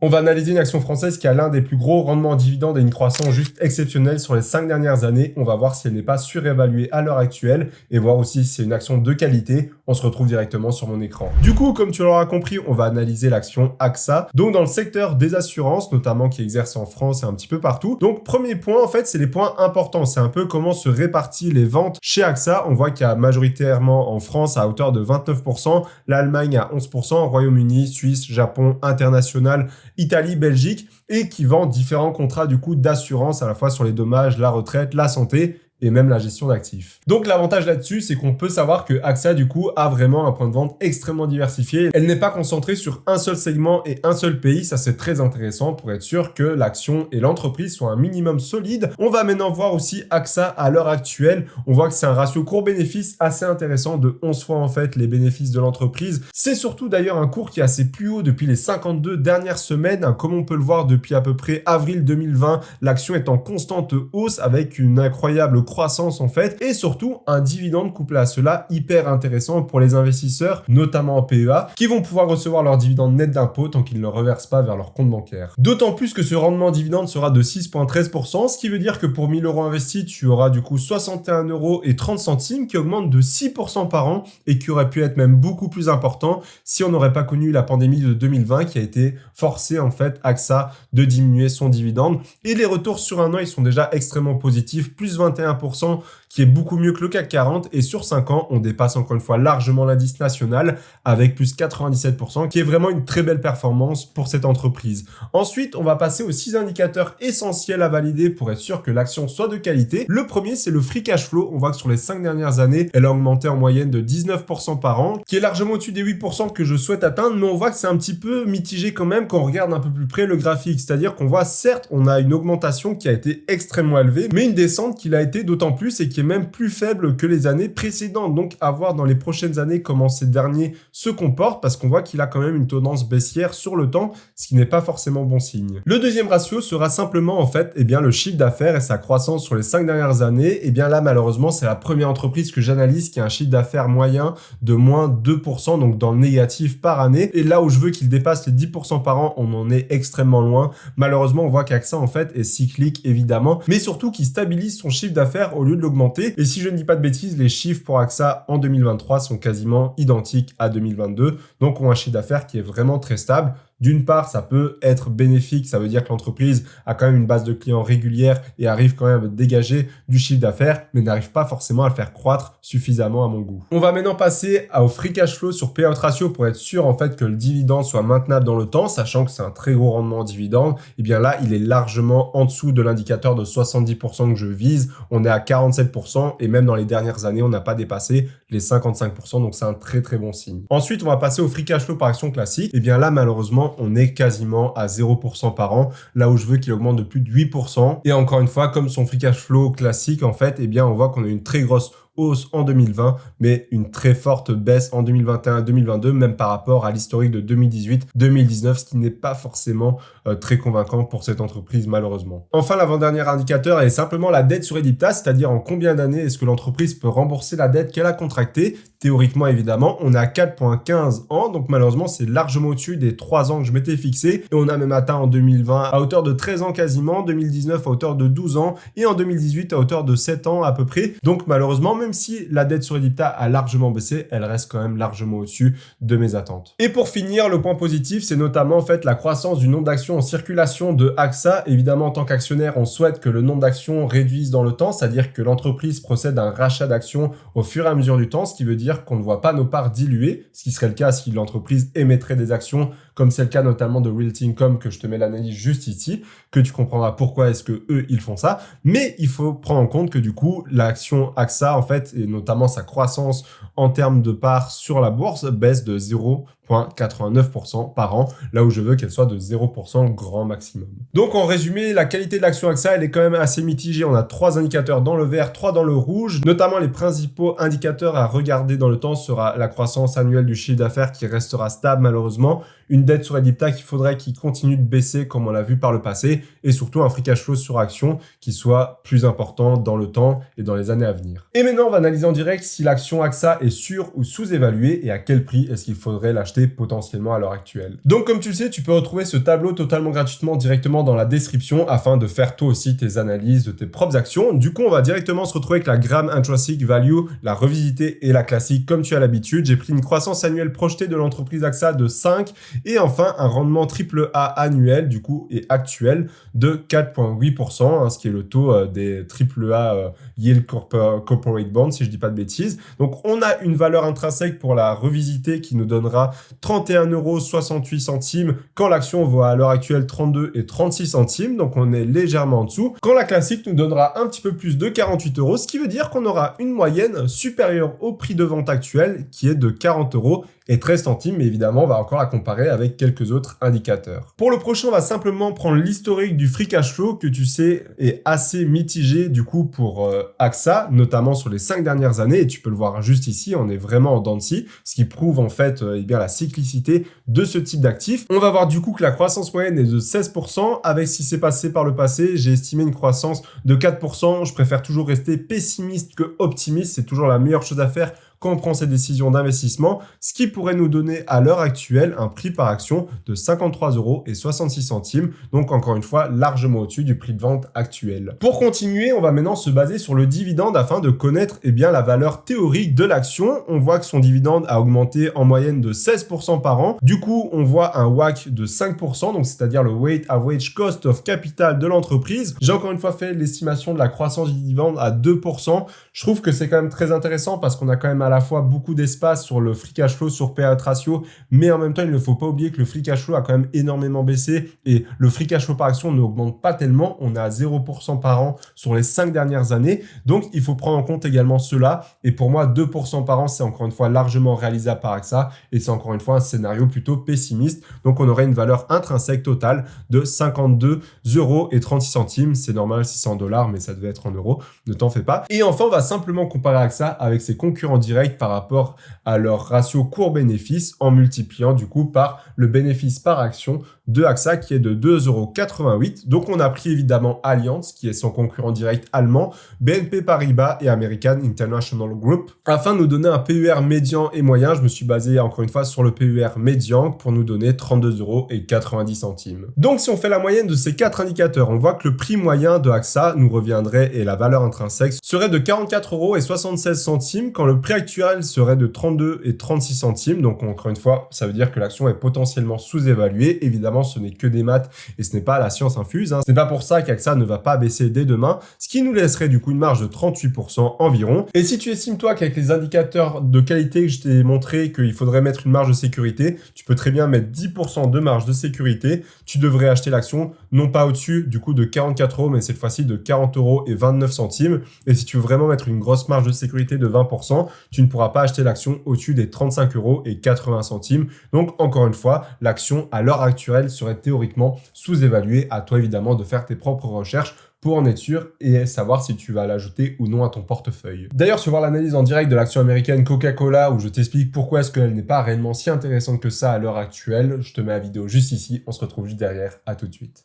On va analyser une action française qui a l'un des plus gros rendements en dividendes et une croissance juste exceptionnelle sur les 5 dernières années. On va voir si elle n'est pas surévaluée à l'heure actuelle et voir aussi si c'est une action de qualité. On se retrouve directement sur mon écran. Du coup, comme tu l'auras compris, on va analyser l'action AXA, donc dans le secteur des assurances, notamment qui exerce en France et un petit peu partout. Donc, premier point, en fait, c'est les points importants. C'est un peu comment se répartissent les ventes chez AXA. On voit qu'il y a majoritairement en France à hauteur de 29%, l'Allemagne à 11%, Royaume-Uni, Suisse, Japon, international, Italie, Belgique, et qui vend différents contrats du coup d'assurance à la fois sur les dommages, la retraite, la santé et même la gestion d'actifs. Donc l'avantage là-dessus, c'est qu'on peut savoir que AXA du coup a vraiment un point de vente extrêmement diversifié. Elle n'est pas concentrée sur un seul segment et un seul pays, ça c'est très intéressant pour être sûr que l'action et l'entreprise soient un minimum solide. On va maintenant voir aussi AXA à l'heure actuelle. On voit que c'est un ratio cours-bénéfice assez intéressant de 11 fois en fait les bénéfices de l'entreprise. C'est surtout d'ailleurs un cours qui est assez plus haut depuis les 52 dernières semaines. Comme on peut le voir depuis à peu près avril 2020, l'action est en constante hausse avec une incroyable croissance en fait, et surtout un dividende couplé à cela hyper intéressant pour les investisseurs, notamment en PEA, qui vont pouvoir recevoir leur dividende net d'impôt tant qu'ils ne le reversent pas vers leur compte bancaire. D'autant plus que ce rendement dividende sera de 6,13%, ce qui veut dire que pour 1000 euros investis, tu auras du coup 61,30 € qui augmente de 6% par an et qui aurait pu être même beaucoup plus important si on n'aurait pas connu la pandémie de 2020 qui a été forcé en fait AXA de diminuer son dividende. Et les retours sur un an, ils sont déjà extrêmement positifs, plus 21%, qui est beaucoup mieux que le CAC 40, et sur 5 ans, on dépasse encore une fois largement l'indice national avec plus 97%, qui est vraiment une très belle performance pour cette entreprise. Ensuite, on va passer aux 6 indicateurs essentiels à valider pour être sûr que l'action soit de qualité. Le premier, c'est le free cash flow. On voit que sur les 5 dernières années, elle a augmenté en moyenne de 19% par an, qui est largement au-dessus des 8% que je souhaite atteindre, mais on voit que c'est un petit peu mitigé quand même quand on regarde un peu plus près le graphique. C'est-à-dire qu'on voit, certes, on a une augmentation qui a été extrêmement élevée, mais une descente qui l'a été d'autant plus et qui est même plus faible que les années précédentes. Donc à voir dans les prochaines années comment ces derniers se comportent, parce qu'on voit qu'il a quand même une tendance baissière sur le temps, ce qui n'est pas forcément bon signe. Le deuxième ratio sera simplement en fait le chiffre d'affaires et sa croissance sur les 5 dernières années. Et bien là malheureusement c'est la première entreprise que j'analyse qui a un chiffre d'affaires moyen de moins 2%, donc dans le négatif par année. Et là où je veux qu'il dépasse les 10% par an, on en est extrêmement loin. Malheureusement on voit qu'AXA en fait est cyclique évidemment, mais surtout qu'il stabilise son chiffre d'affaires au lieu de l'augmenter. Et si je ne dis pas de bêtises, les chiffres pour AXA en 2023 sont quasiment identiques à 2022. Donc on a un chiffre d'affaires qui est vraiment très stable. D'une part, ça peut être bénéfique, ça veut dire que l'entreprise a quand même une base de clients régulière et arrive quand même à dégager du chiffre d'affaires, mais n'arrive pas forcément à le faire croître suffisamment à mon goût. On va maintenant passer au free cash flow sur payout ratio pour être sûr en fait que le dividende soit maintenable dans le temps, sachant que c'est un très gros rendement en dividende. Et bien là, il est largement en dessous de l'indicateur de 70% que je vise. On est à 47% et même dans les dernières années, on n'a pas dépassé les 55%, donc c'est un très très bon signe. Ensuite, on va passer au free cash flow par action classique. Et bien là, malheureusement, on est quasiment à 0% par an, là où je veux qu'il augmente de plus de 8%. Et encore une fois, comme son free cash flow classique, en fait, on voit qu'on a une très grosse hausse en 2020, mais une très forte baisse en 2021-2022, même par rapport à l'historique de 2018-2019, ce qui n'est pas forcément très convaincant pour cette entreprise, malheureusement. Enfin, l'avant-dernier indicateur est simplement la dette sur EBITDA, c'est-à-dire en combien d'années est-ce que l'entreprise peut rembourser la dette qu'elle a contractée. Théoriquement, évidemment, on est à 4,15 ans, donc malheureusement, c'est largement au-dessus des 3 ans que je m'étais fixé, et on a même atteint en 2020 à hauteur de 13 ans quasiment, 2019 à hauteur de 12 ans, et en 2018 à hauteur de 7 ans à peu près. Donc malheureusement, même si la dette sur EBITDA a largement baissé, elle reste quand même largement au-dessus de mes attentes. Et pour finir, le point positif, c'est notamment en fait la croissance du nombre d'actions en circulation de AXA. Évidemment, en tant qu'actionnaire, on souhaite que le nombre d'actions réduise dans le temps, c'est-à-dire que l'entreprise procède à un rachat d'actions au fur et à mesure du temps, ce qui veut dire qu'on ne voit pas nos parts diluer, ce qui serait le cas si l'entreprise émettrait des actions, comme c'est le cas notamment de Realty Income, que je te mets l'analyse juste ici, que tu comprendras pourquoi est-ce que eux ils font ça. Mais il faut prendre en compte que du coup, l'action AXA, en fait, et notamment sa croissance en termes de parts sur la bourse, baisse de 0,89% par an, là où je veux qu'elle soit de 0% grand maximum. Donc en résumé, la qualité de l'action AXA, elle est quand même assez mitigée. On a 3 indicateurs dans le vert, 3 dans le rouge. Notamment les principaux indicateurs à regarder dans le temps sera la croissance annuelle du chiffre d'affaires qui restera stable malheureusement, une dette sur EBITDA qu'il faudrait qu'il continue de baisser comme on l'a vu par le passé, et surtout un free cash flow sur action qui soit plus important dans le temps et dans les années à venir. Et maintenant, on va analyser en direct si l'action AXA est sur ou sous-évaluée et à quel prix est-ce qu'il faudrait l'acheter acheter potentiellement à l'heure actuelle. Donc comme tu le sais, tu peux retrouver ce tableau totalement gratuitement directement dans la description afin de faire toi aussi tes analyses de tes propres actions. Du coup, on va directement se retrouver avec la Graham Intrinsic Value, la revisitée et la classique comme tu as l'habitude. J'ai pris une croissance annuelle projetée de l'entreprise AXA de 5 et enfin un rendement AAA annuel du coup et actuel de 4,8%, ce qui est le taux des AAA Yield Corporate Bonds si je dis pas de bêtises. Donc on a une valeur intrinsèque pour la revisitée qui nous donnera 31,68 € quand l'action vaut à l'heure actuelle 32 et 36 centimes, donc on est légèrement en dessous. Quand la classique nous donnera un petit peu plus de 48 €, ce qui veut dire qu'on aura une moyenne supérieure au prix de vente actuel qui est de 40 € et 13 centimes, mais évidemment, on va encore la comparer avec quelques autres indicateurs. Pour le prochain, on va simplement prendre l'historique du free cash flow que tu sais est assez mitigé du coup pour AXA, notamment sur les 5 dernières années, et tu peux le voir juste ici, on est vraiment en dents de scie, ce qui prouve en fait eh bien, la cyclicité de ce type d'actif. On va voir du coup que la croissance moyenne est de 16%, avec ce qui s'est passé par le passé, j'ai estimé une croissance de 4%, je préfère toujours rester pessimiste que optimiste, c'est toujours la meilleure chose à faire quand on prend ces décisions d'investissement, ce qui pourrait nous donner à l'heure actuelle un prix par action de 53,66 €, donc encore une fois largement au-dessus du prix de vente actuel. Pour continuer, on va maintenant se baser sur le dividende afin de connaître bien, la valeur théorique de l'action. On voit que son dividende a augmenté en moyenne de 16% par an. Du coup, on voit un WACC de 5%, donc c'est-à-dire le Weighted Average Cost of Capital de l'entreprise. J'ai encore une fois fait l'estimation de la croissance du dividende à 2%. Je trouve que c'est quand même très intéressant parce qu'on a quand même à la fois beaucoup d'espace sur le free cash flow, sur payout ratio, mais en même temps, il ne faut pas oublier que le free cash flow a quand même énormément baissé et le free cash flow par action n'augmente pas tellement. On est à 0% par an sur les 5 dernières années. Donc, il faut prendre en compte également cela. Et pour moi, 2% par an, c'est encore une fois largement réalisable par AXA et c'est encore une fois un scénario plutôt pessimiste. Donc, on aurait une valeur intrinsèque totale de 52,36 €. C'est normal, 600 $, mais ça devait être en euros. Ne t'en fais pas. Et enfin, on va simplement comparer AXA avec ses concurrents directs par rapport à leur ratio court-bénéfice en multipliant du coup par le bénéfice par action de AXA qui est de 2,88 €. Donc on a pris évidemment Allianz qui est son concurrent direct allemand, BNP Paribas et American International Group. Afin de nous donner un PER médian et moyen, je me suis basé encore une fois sur le PER médian pour nous donner 32,90 €. Donc si on fait la moyenne de ces 4 indicateurs, on voit que le prix moyen de AXA nous reviendrait et la valeur intrinsèque serait de 44,76 € quand le prix actuel serait de 32,36 centimes. Donc encore une fois, ça veut dire que l'action est potentiellement sous-évaluée. Évidemment, ce n'est que des maths et ce n'est pas la science infuse. Ce n'est pas pour ça qu'AXA ne va pas baisser dès demain, ce qui nous laisserait du coup une marge de 38% environ. Et si tu estimes toi qu'avec les indicateurs de qualité que je t'ai montré qu'il faudrait mettre une marge de sécurité, tu peux très bien mettre 10% de marge de sécurité. Tu devrais acheter l'action non pas au-dessus du coup de 44 €, mais cette fois-ci de 40,29 €. Et si tu veux vraiment mettre une grosse marge de sécurité de 20%, tu ne pourras pas acheter l'action au-dessus des 35,80 €. Donc, encore une fois, l'action à l'heure actuelle serait théoriquement sous-évaluée. À toi, évidemment, de faire tes propres recherches pour en être sûr et savoir si tu vas l'ajouter ou non à ton portefeuille. D'ailleurs, tu vas voir l'analyse en direct de l'action américaine Coca-Cola où je t'explique pourquoi est-ce qu'elle n'est pas réellement si intéressante que ça à l'heure actuelle. Je te mets la vidéo juste ici. On se retrouve juste derrière. À tout de suite.